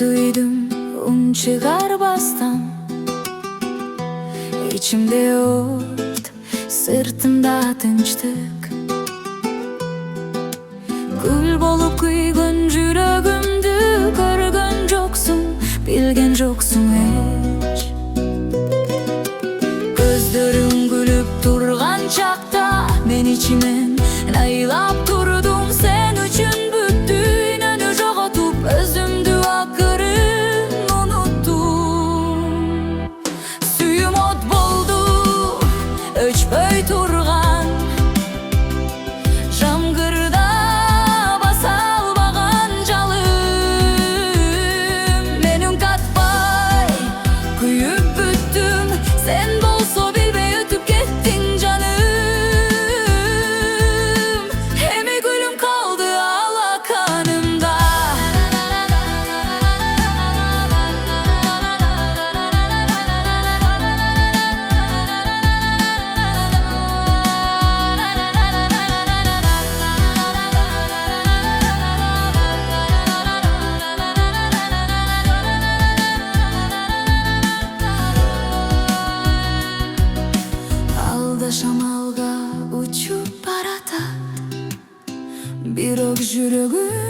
duydum un çıgarbastan. İçimde ot, sırtımda tinçlik. Gül bolup kuygun yüreğimdi. Görgün joksun, bilgen joksun hiç. Gözlerim gülüp turgan çakta men içimen naylap durdum sen üçün. Bütününü jogotup özümdü akırın unuttum. Suyum ot boldu öçpöy turgan jamgırda basalbagan jalım. Menün katpay kuyup büttüm sen bolso bilbey ötüp kettin canım. Hemi gülüm kaldı alakanımda. Alda şamalga uçup baratat bir ok yüreğim.